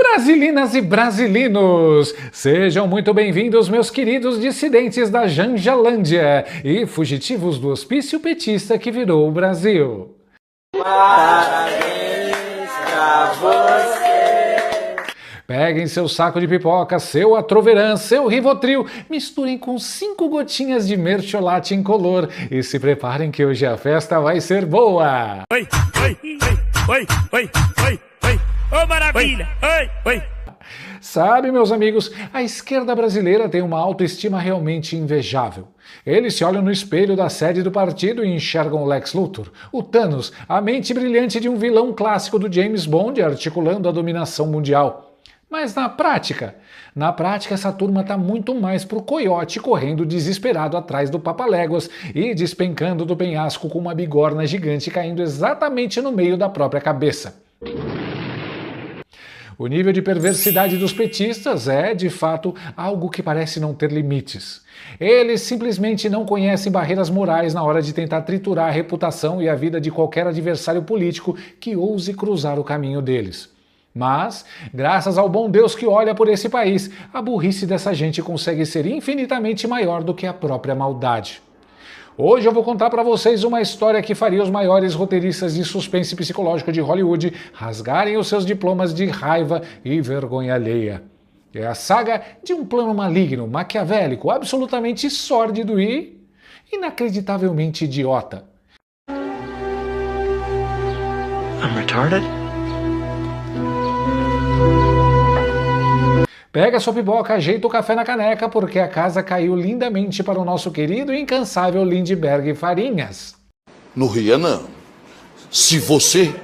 Brasilinas e brasilinos, sejam muito bem-vindos, meus queridos dissidentes da Janjalândia e fugitivos do hospício petista que virou o Brasil. Parabéns pra você. Peguem seu saco de pipoca, seu Atroveran, seu Rivotril, misturem com 5 gotinhas de mertiolate incolor e se preparem que hoje a festa vai ser boa. Oi, oi, oi, oi, oi, oi. Ô, maravilha! Oi, oi! Sabe, meus amigos, a esquerda brasileira tem uma autoestima realmente invejável. Eles se olham no espelho da sede do partido e enxergam o Lex Luthor, o Thanos, a mente brilhante de um vilão clássico do James Bond articulando a dominação mundial. Mas na prática essa turma tá muito mais pro coiote correndo desesperado atrás do Papaléguas e despencando do penhasco com uma bigorna gigante caindo exatamente no meio da própria cabeça. O nível de perversidade dos petistas é, de fato, algo que parece não ter limites. Eles simplesmente não conhecem barreiras morais na hora de tentar triturar a reputação e a vida de qualquer adversário político que ouse cruzar o caminho deles. Mas, graças ao bom Deus que olha por esse país, a burrice dessa gente consegue ser infinitamente maior do que a própria maldade. Hoje eu vou contar para vocês uma história que faria os maiores roteiristas de suspense psicológico de Hollywood rasgarem os seus diplomas de raiva e vergonha alheia. É a saga de um plano maligno, maquiavélico, absolutamente sórdido e inacreditavelmente idiota. I'm retarded? Pega sua pipoca, ajeita o café na caneca, porque a casa caiu lindamente para o nosso querido e incansável Lindeberg Farinhas. Não ria não. Se você...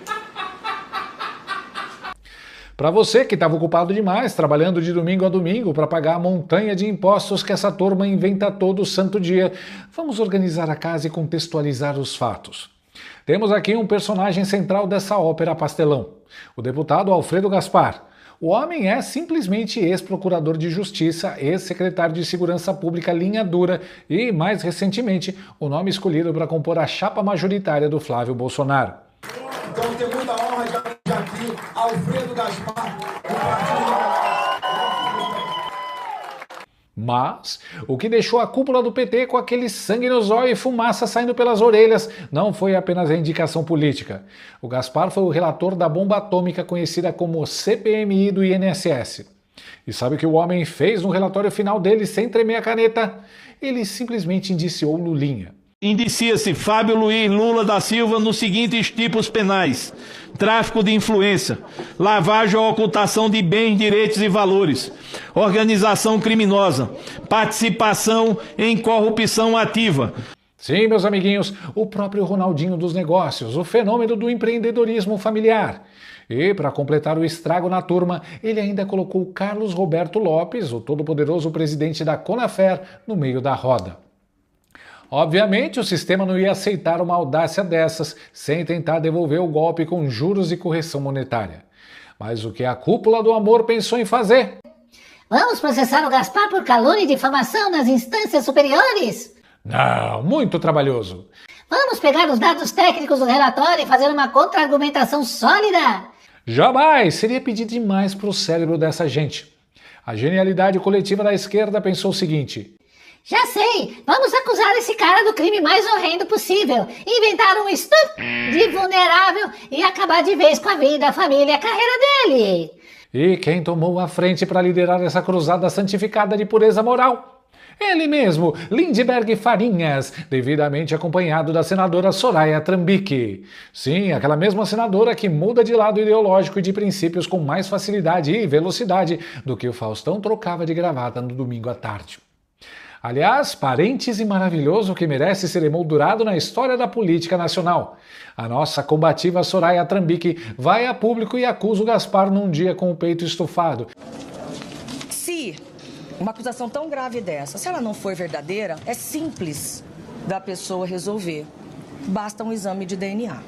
Para você que estava ocupado demais, trabalhando de domingo a domingo para pagar a montanha de impostos que essa turma inventa todo santo dia, vamos organizar a casa e contextualizar os fatos. Temos aqui um personagem central dessa ópera pastelão, o deputado Alfredo Gaspar. O homem é simplesmente ex-procurador de justiça, ex-secretário de segurança pública linha dura e, mais recentemente, o nome escolhido para compor a chapa majoritária do Flávio Bolsonaro. Então tenho muita honra de aqui Alfredo Gaspar, do Partido. Mas o que deixou a cúpula do PT com aquele sangue no zóio e fumaça saindo pelas orelhas não foi apenas a indicação política. O Gaspar foi o relator da bomba atômica conhecida como CPMI do INSS. E sabe o que o homem fez no relatório final dele sem tremer a caneta? Ele simplesmente indiciou Lulinha. Indicia-se Fábio Luiz Lula da Silva nos seguintes tipos penais: tráfico de influência, lavagem ou ocultação de bens, direitos e valores, organização criminosa, participação em corrupção ativa. Sim, meus amiguinhos, o próprio Ronaldinho dos negócios, o fenômeno do empreendedorismo familiar. E, para completar o estrago na turma, ele ainda colocou Carlos Roberto Lopes, o todo-poderoso presidente da Conafer, no meio da roda. Obviamente, o sistema não ia aceitar uma audácia dessas sem tentar devolver o golpe com juros e correção monetária. Mas o que a cúpula do amor pensou em fazer? Vamos processar o Gaspar por calúnia e difamação nas instâncias superiores? Não, muito trabalhoso. Vamos pegar os dados técnicos do relatório e fazer uma contra-argumentação sólida? Jamais! Seria pedir demais para o cérebro dessa gente. A genialidade coletiva da esquerda pensou o seguinte: já sei, vamos acusar esse cara do crime mais horrendo possível, inventar um estupro de vulnerável e acabar de vez com a vida, a família e a carreira dele. E quem tomou a frente para liderar essa cruzada santificada de pureza moral? Ele mesmo, Lindeberg Farinhas, devidamente acompanhado da senadora Soraya Trambicki. Sim, aquela mesma senadora que muda de lado ideológico e de princípios com mais facilidade e velocidade do que o Faustão trocava de gravata no domingo à tarde. Aliás, parêntese maravilhoso que merece ser emoldurado na história da política nacional. A nossa combativa Soraya Trambicki vai a público e acusa o Gaspar num dia com o peito estufado. Se uma acusação tão grave dessa, se ela não for verdadeira, é simples da pessoa resolver. Basta um exame de DNA.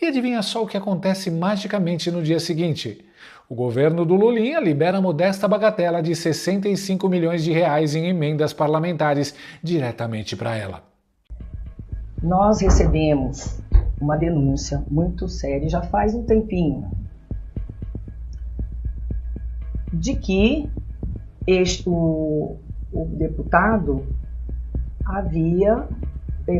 E adivinha só o que acontece magicamente no dia seguinte? O governo do Lulinha libera a modesta bagatela de 65 milhões de reais em emendas parlamentares diretamente para ela. Nós recebemos uma denúncia muito séria, já faz um tempinho, de que o deputado havia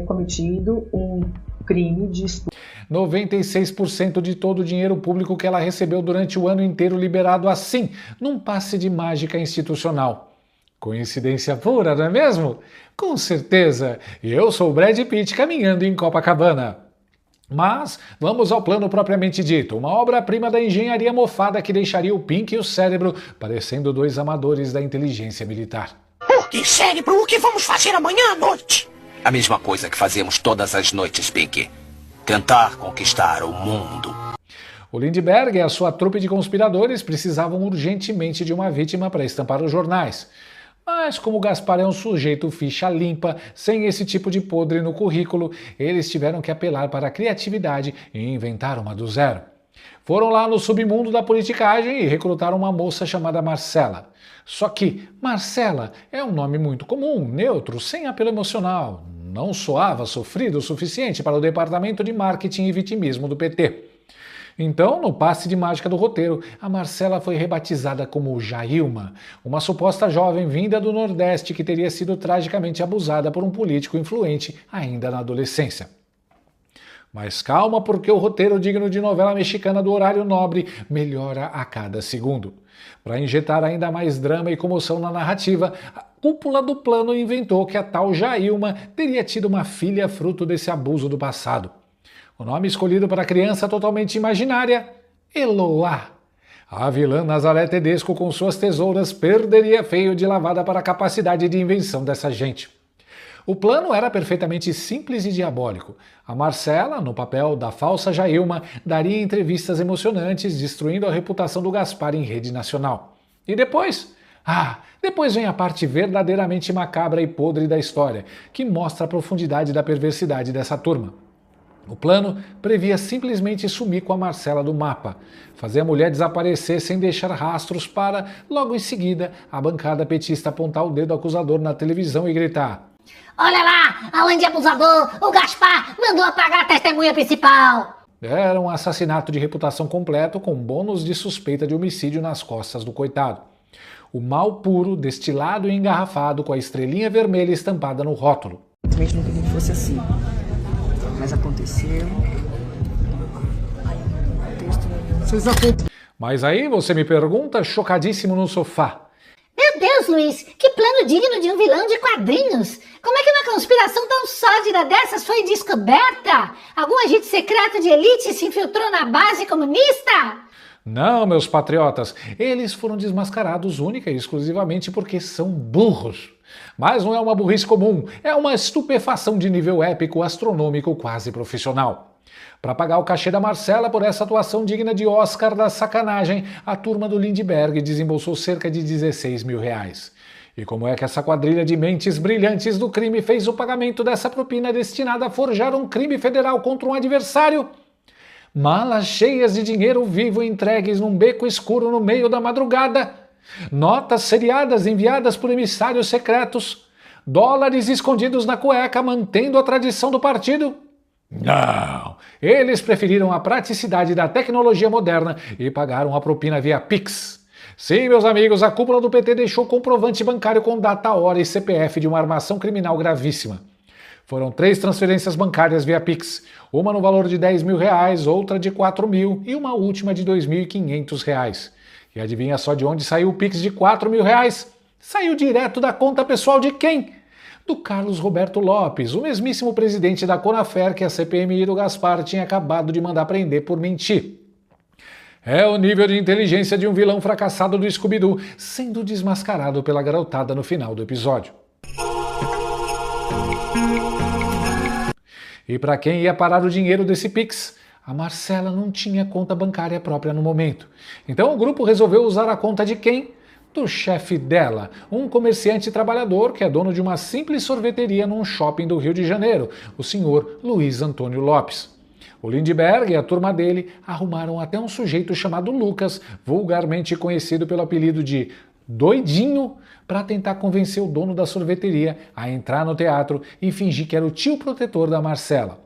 cometido um crime de estupro. 96% de todo o dinheiro público que ela recebeu durante o ano inteiro liberado assim, num passe de mágica institucional. Coincidência pura, não é mesmo? Com certeza. Eu sou o Brad Pitt caminhando em Copacabana. Mas vamos ao plano propriamente dito, uma obra-prima da engenharia mofada que deixaria o Pink e o Cérebro parecendo dois amadores da inteligência militar. Pink e Cérebro, o que vamos fazer amanhã à noite? A mesma coisa que fazemos todas as noites, Pink. Tentar conquistar o mundo. O Lindbergh e a sua trupe de conspiradores precisavam urgentemente de uma vítima para estampar os jornais. Mas como o Gaspar é um sujeito ficha limpa, sem esse tipo de podre no currículo, eles tiveram que apelar para a criatividade e inventar uma do zero. Foram lá no submundo da politicagem e recrutaram uma moça chamada Marcela. Só que Marcela é um nome muito comum, neutro, sem apelo emocional. Não soava sofrido o suficiente para o departamento de marketing e vitimismo do PT. Então, no passe de mágica do roteiro, a Marcela foi rebatizada como Jailma, uma suposta jovem vinda do Nordeste que teria sido tragicamente abusada por um político influente ainda na adolescência. Mas calma, porque o roteiro digno de novela mexicana do horário nobre melhora a cada segundo. Para injetar ainda mais drama e comoção na narrativa, a cúpula do plano inventou que a tal Jailma teria tido uma filha fruto desse abuso do passado. O nome escolhido para a criança totalmente imaginária, Eloá. A vilã Nazaré Tedesco com suas tesouras perderia feio de lavada para a capacidade de invenção dessa gente. O plano era perfeitamente simples e diabólico. A Marcela, no papel da falsa Jailma, daria entrevistas emocionantes, destruindo a reputação do Gaspar em rede nacional. E depois? Depois vem a parte verdadeiramente macabra e podre da história, que mostra a profundidade da perversidade dessa turma. O plano previa simplesmente sumir com a Marcela do mapa, fazer a mulher desaparecer sem deixar rastros para, logo em seguida, a bancada petista apontar o dedo acusador na televisão e gritar: "Olha lá, além de abusador, o Gaspar mandou apagar a testemunha principal." Era um assassinato de reputação completo com bônus de suspeita de homicídio nas costas do coitado. O mal puro, destilado e engarrafado com a estrelinha vermelha estampada no rótulo. Simplesmente não queria que fosse assim. Mas aconteceu. Mas aí você me pergunta, chocadíssimo no sofá: Meu Deus, Luiz, que plano digno de um vilão de quadrinhos! Como é que uma conspiração tão sórdida dessas foi descoberta? Algum agente secreto de elite se infiltrou na base comunista? Não, meus patriotas, eles foram desmascarados única e exclusivamente porque são burros. Mas não é uma burrice comum, é uma estupefação de nível épico, astronômico, quase profissional. Para pagar o cachê da Marcela por essa atuação digna de Oscar da sacanagem, a turma do Lindbergh desembolsou cerca de 16 mil reais. E como é que essa quadrilha de mentes brilhantes do crime fez o pagamento dessa propina destinada a forjar um crime federal contra um adversário? Malas cheias de dinheiro vivo entregues num beco escuro no meio da madrugada, notas seriadas enviadas por emissários secretos, dólares escondidos na cueca mantendo a tradição do partido. Não, eles preferiram a praticidade da tecnologia moderna e pagaram a propina via Pix. Sim, meus amigos, a cúpula do PT deixou comprovante bancário com data, hora e CPF de uma armação criminal gravíssima. Foram 3 transferências bancárias via Pix, uma no valor de 10 mil reais, outra de 4 mil e uma última de 2.500 reais. E adivinha só de onde saiu o Pix de 4 mil reais? Saiu direto da conta pessoal de quem? Do Carlos Roberto Lopes, o mesmíssimo presidente da Conafer que a CPMI do Gaspar tinha acabado de mandar prender por mentir. É o nível de inteligência de um vilão fracassado do Scooby-Doo sendo desmascarado pela garotada no final do episódio. E para quem ia parar o dinheiro desse Pix? A Marcela não tinha conta bancária própria no momento. Então o grupo resolveu usar a conta de quem? Do chefe dela, um comerciante trabalhador que é dono de uma simples sorveteria num shopping do Rio de Janeiro, o senhor Luiz Antônio Lopes. O Lindbergh e a turma dele arrumaram até um sujeito chamado Lucas, vulgarmente conhecido pelo apelido de Doidinho, para tentar convencer o dono da sorveteria a entrar no teatro e fingir que era o tio protetor da Marcela.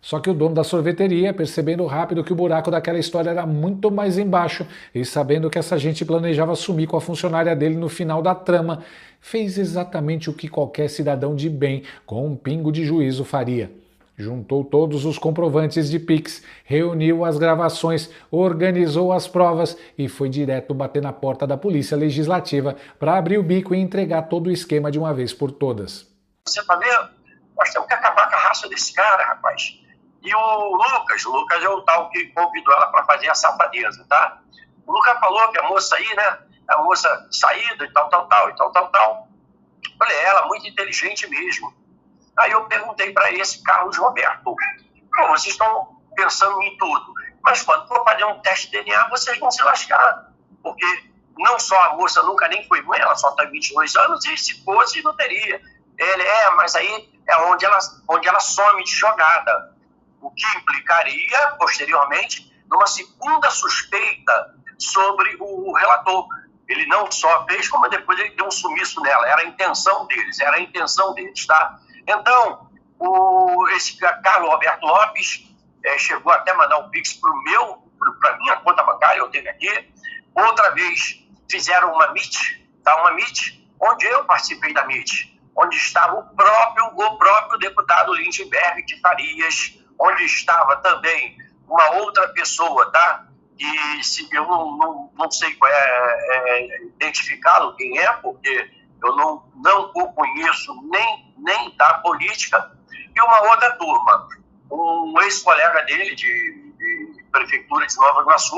Só que o dono da sorveteria, percebendo rápido que o buraco daquela história era muito mais embaixo e sabendo que essa gente planejava sumir com a funcionária dele no final da trama, fez exatamente o que qualquer cidadão de bem com um pingo de juízo faria. Juntou todos os comprovantes de Pix, reuniu as gravações, organizou as provas e foi direto bater na porta da Polícia Legislativa para abrir o bico e entregar todo o esquema de uma vez por todas. Você tá vendo? Nós temos que acabar com a raça desse cara, rapaz. E o Lucas é o tal que convidou ela para fazer a safadeza, tá? O Lucas falou que a moça aí, né? A moça saída e tal. Olha, ela muito inteligente mesmo. Aí eu perguntei para esse Carlos Roberto, pô, vocês estão pensando em tudo, mas quando for fazer um teste de DNA, vocês vão se lascar. Porque não só a moça nunca nem foi mãe, ela só tem 22 anos, e se fosse, não teria. Mas aí é onde ela some de jogada. O que implicaria, posteriormente, numa segunda suspeita sobre o relator. Ele não só fez, como depois ele deu um sumiço nela. Era a intenção deles, tá? Então, esse Carlos Roberto Lopes chegou até a mandar um Pix para minha conta bancária, eu tenho aqui. Outra vez fizeram uma meet, tá? Uma meet, onde eu participei da meet, onde estava o próprio deputado Lindbergh de Farias, onde estava também uma outra pessoa, tá? E eu não sei identificá-lo quem é, porque eu não o conheço nem da política, e uma outra turma, um ex-colega dele de prefeitura de Nova Iguaçu,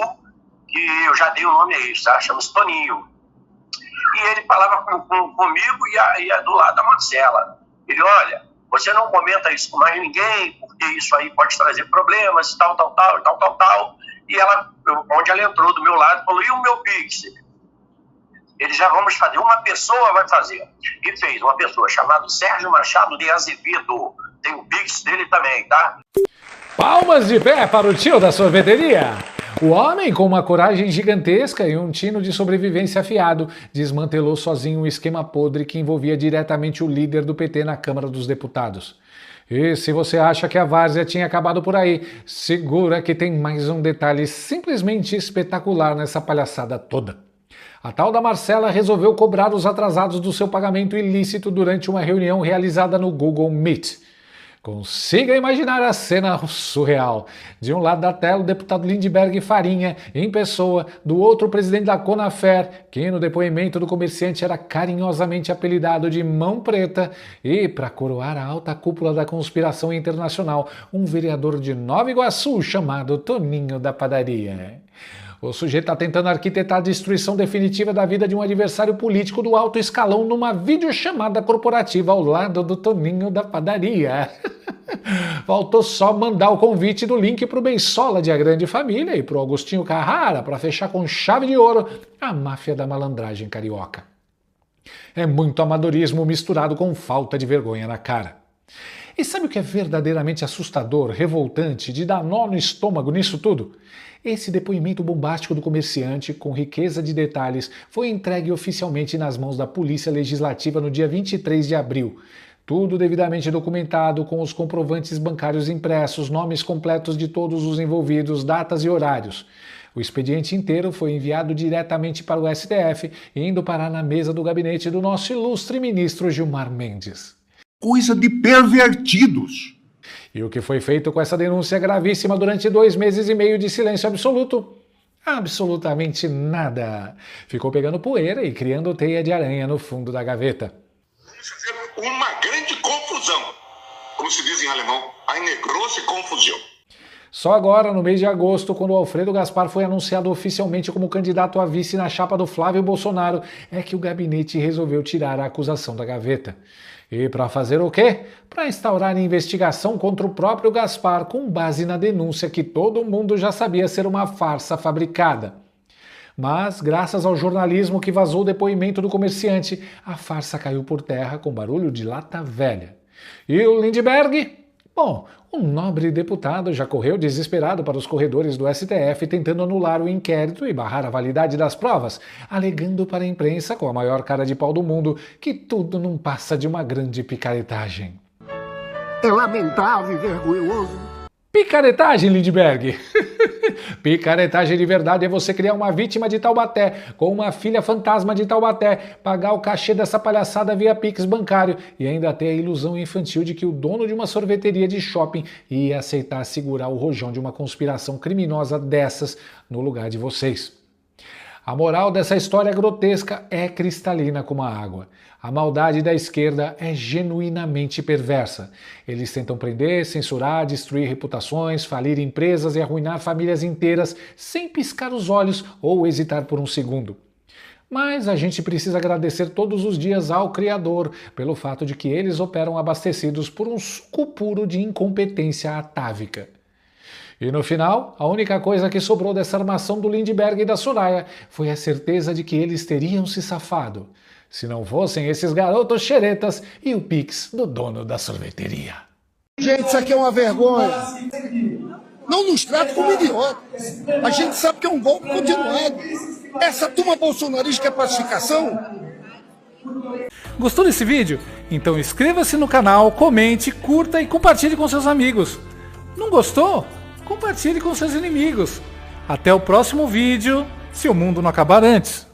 que eu já dei o nome a ele, tá? Chama-se Toninho. E ele falava comigo e do lado da Marcela. Ele, olha, você não comenta isso com mais ninguém, porque isso aí pode trazer problemas e tal. E onde ela entrou do meu lado, falou, e o meu Pix? Eles já vamos fazer, uma pessoa vai fazer. E fez, uma pessoa chamada Sérgio Machado de Azevedo. Tem o Pix dele também, tá? Palmas de pé para o tio da sorveteria! O homem, com uma coragem gigantesca e um tino de sobrevivência afiado, desmantelou sozinho um esquema podre que envolvia diretamente o líder do PT na Câmara dos Deputados. E se você acha que a várzea tinha acabado por aí, segura que tem mais um detalhe simplesmente espetacular nessa palhaçada toda. A tal da Marcela resolveu cobrar os atrasados do seu pagamento ilícito durante uma reunião realizada no Google Meet. Consiga imaginar a cena surreal. De um lado da tela, o deputado Lindbergh Farinha, em pessoa, do outro, o presidente da Conafer, que no depoimento do comerciante era carinhosamente apelidado de Mão Preta, e, para coroar a alta cúpula da conspiração internacional, um vereador de Nova Iguaçu chamado Toninho da Padaria. O sujeito está tentando arquitetar a destruição definitiva da vida de um adversário político do alto escalão numa videochamada corporativa ao lado do Toninho da Padaria. Faltou só mandar o convite do link para o Beisola de A Grande Família e para o Augustinho Carrara para fechar com chave de ouro a máfia da malandragem carioca. É muito amadorismo misturado com falta de vergonha na cara. E sabe o que é verdadeiramente assustador, revoltante, de dar nó no estômago nisso tudo? Esse depoimento bombástico do comerciante, com riqueza de detalhes, foi entregue oficialmente nas mãos da Polícia Legislativa no dia 23 de abril. Tudo devidamente documentado, com os comprovantes bancários impressos, nomes completos de todos os envolvidos, datas e horários. O expediente inteiro foi enviado diretamente para o STF, indo parar na mesa do gabinete do nosso ilustre ministro Gilmar Mendes. Coisa de pervertidos! E o que foi feito com essa denúncia gravíssima durante 2 meses e meio de silêncio absoluto? Absolutamente nada. Ficou pegando poeira e criando teia de aranha no fundo da gaveta. Uma grande confusão. Como se diz em alemão, eine große Confusão. Só agora, no mês de agosto, quando o Alfredo Gaspar foi anunciado oficialmente como candidato a vice na chapa do Flávio Bolsonaro, é que o gabinete resolveu tirar a acusação da gaveta. E para fazer o quê? Para instaurar investigação contra o próprio Gaspar com base na denúncia que todo mundo já sabia ser uma farsa fabricada. Mas, graças ao jornalismo que vazou o depoimento do comerciante, a farsa caiu por terra com barulho de lata velha. E o Lindbergh? Bom, o nobre deputado já correu desesperado para os corredores do STF tentando anular o inquérito e barrar a validade das provas, alegando para a imprensa, com a maior cara de pau do mundo, que tudo não passa de uma grande picaretagem. É lamentável e vergonhoso Picaretagem, Lindbergh! Picaretagem de verdade é você criar uma vítima de Taubaté com uma filha fantasma de Taubaté, pagar o cachê dessa palhaçada via Pix bancário e ainda ter a ilusão infantil de que o dono de uma sorveteria de shopping ia aceitar segurar o rojão de uma conspiração criminosa dessas no lugar de vocês. A moral dessa história grotesca é cristalina como a água. A maldade da esquerda é genuinamente perversa. Eles tentam prender, censurar, destruir reputações, falir empresas e arruinar famílias inteiras sem piscar os olhos ou hesitar por um segundo. Mas a gente precisa agradecer todos os dias ao Criador pelo fato de que eles operam abastecidos por um suco puro de incompetência atávica. E no final, a única coisa que sobrou dessa armação do Lindbergh e da Soraya foi a certeza de que eles teriam se safado, se não fossem esses garotos xeretas e o Pix do dono da sorveteria. Gente, isso aqui é uma vergonha. Não nos trata como idiotas. A gente sabe que é um golpe continuado. Essa turma bolsonarista quer pacificação? Gostou desse vídeo? Então inscreva-se no canal, comente, curta e compartilhe com seus amigos. Não gostou? Compartilhe com seus inimigos. Até o próximo vídeo, se o mundo não acabar antes.